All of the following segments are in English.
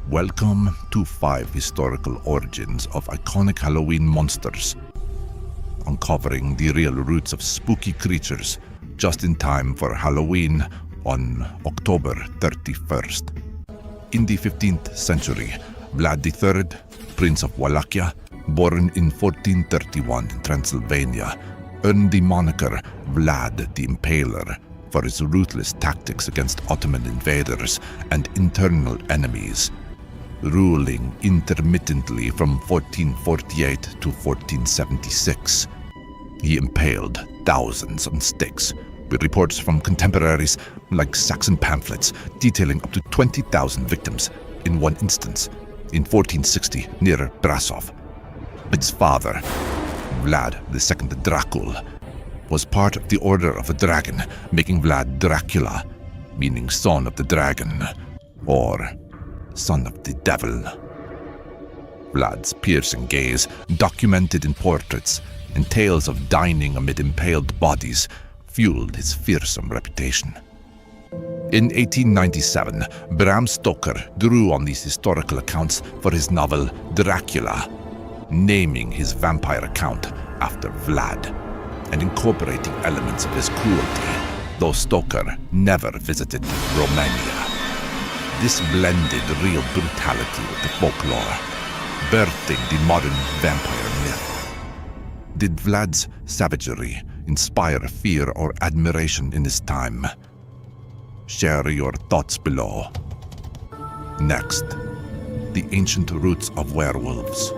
Welcome to 5 historical origins of iconic Halloween monsters, uncovering the real roots of spooky creatures just in time for Halloween on October 31st. In the 15th century, Vlad III, Prince of Wallachia, born in 1431 in Transylvania, earned the moniker Vlad the Impaler for his ruthless tactics against Ottoman invaders and internal enemies. Ruling intermittently from 1448 to 1476, he impaled thousands on stakes, with reports from contemporaries like Saxon pamphlets detailing up to 20,000 victims in one instance in 1460 near Brasov. Its father, Vlad II Dracul, was part of the Order of the Dragon, making Vlad Dracula, meaning son of the dragon, or son of the devil. Vlad's piercing gaze, documented in portraits and tales of dining amid impaled bodies, fueled his fearsome reputation. In 1897, Bram Stoker drew on these historical accounts for his novel Dracula, naming his vampire account after Vlad and incorporating elements of his cruelty, though Stoker never visited Romania. This blended real brutality with the folklore, birthing the modern vampire myth. Did Vlad's savagery inspire fear or admiration in his time? Share your thoughts below. Next, the ancient roots of werewolves.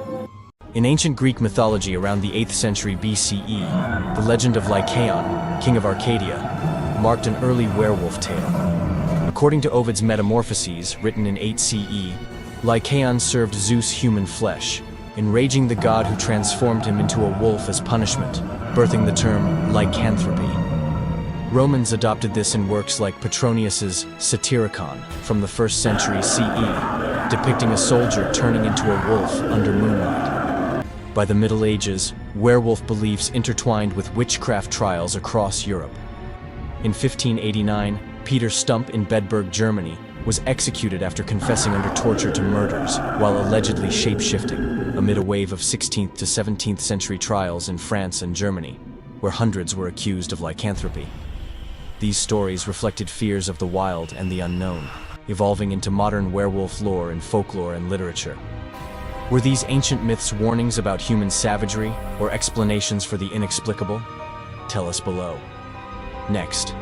In ancient Greek mythology around the 8th century BCE, the legend of Lycaon, king of Arcadia, marked an early werewolf tale. According to Ovid's Metamorphoses, written in 8 CE, Lycaon served Zeus human flesh, enraging the god who transformed him into a wolf as punishment, birthing the term lycanthropy. Romans adopted this in works like Petronius's Satyricon from the 1st century CE, depicting a soldier turning into a wolf under moonlight. By the Middle Ages, werewolf beliefs intertwined with witchcraft trials across Europe. In 1589, Peter Stump in Bedburg, Germany, was executed after confessing under torture to murders while allegedly shape-shifting, amid a wave of 16th to 17th century trials in France and Germany, where hundreds were accused of lycanthropy. These stories reflected fears of the wild and the unknown, evolving into modern werewolf lore in folklore and literature. Were these ancient myths warnings about human savagery or explanations for the inexplicable? Tell us below. Next,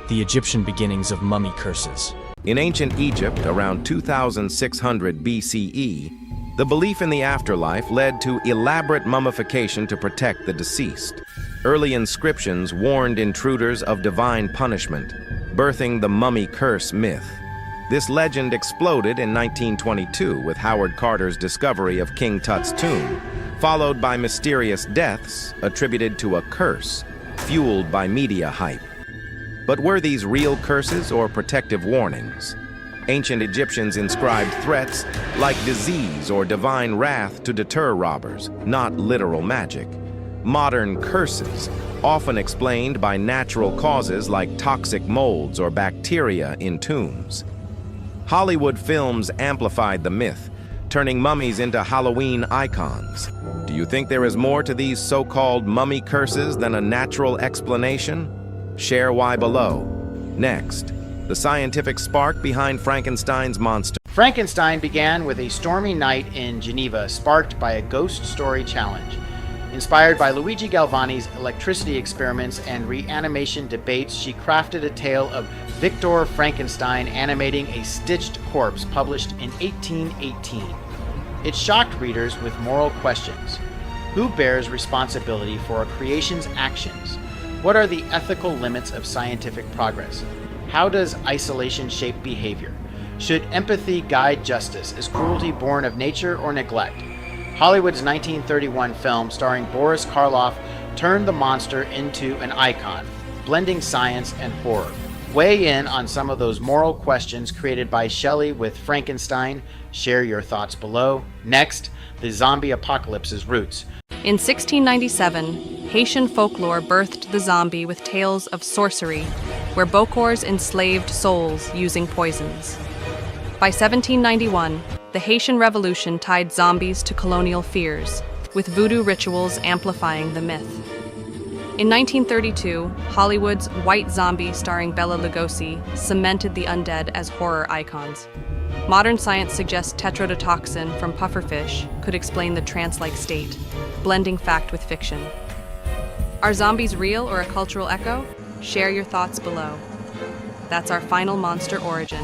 the Egyptian beginnings of mummy curses. In ancient Egypt, around 2600 BCE, the belief in the afterlife led to elaborate mummification to protect the deceased. Early inscriptions warned intruders of divine punishment, birthing the mummy curse myth. This legend exploded in 1922 with Howard Carter's discovery of King Tut's tomb, followed by mysterious deaths attributed to a curse, fueled by media hype. But were these real curses or protective warnings? Ancient Egyptians inscribed threats like disease or divine wrath to deter robbers, not literal magic. Modern curses, often explained by natural causes like toxic molds or bacteria in tombs. Hollywood films amplified the myth, turning mummies into Halloween icons. Do you think there is more to these so-called mummy curses than a natural explanation? Share why below. Next, the scientific spark behind Frankenstein's monster. Frankenstein began with a stormy night in Geneva, sparked by a ghost story challenge. Inspired by Luigi Galvani's electricity experiments and reanimation debates, she crafted a tale of Victor Frankenstein animating a stitched corpse, published in 1818. It shocked readers with moral questions. Who bears responsibility for a creation's actions? What are the ethical limits of scientific progress? How does isolation shape behavior? Should empathy guide justice? Is cruelty born of nature or neglect? Hollywood's 1931 film starring Boris Karloff turned the monster into an icon, blending science and horror. Weigh in on some of those moral questions created by Shelley with Frankenstein. Share your thoughts below. Next, the zombie apocalypse's roots. In 1697, Haitian folklore birthed the zombie with tales of sorcery, where Bokors enslaved souls using poisons. By 1791, The Haitian Revolution tied zombies to colonial fears, with voodoo rituals amplifying the myth. In 1932, Hollywood's White Zombie starring Bela Lugosi cemented the undead as horror icons. Modern science suggests tetrodotoxin from pufferfish could explain the trance-like state, blending fact with fiction. Are zombies real or a cultural echo? Share your thoughts below. That's our final monster origin.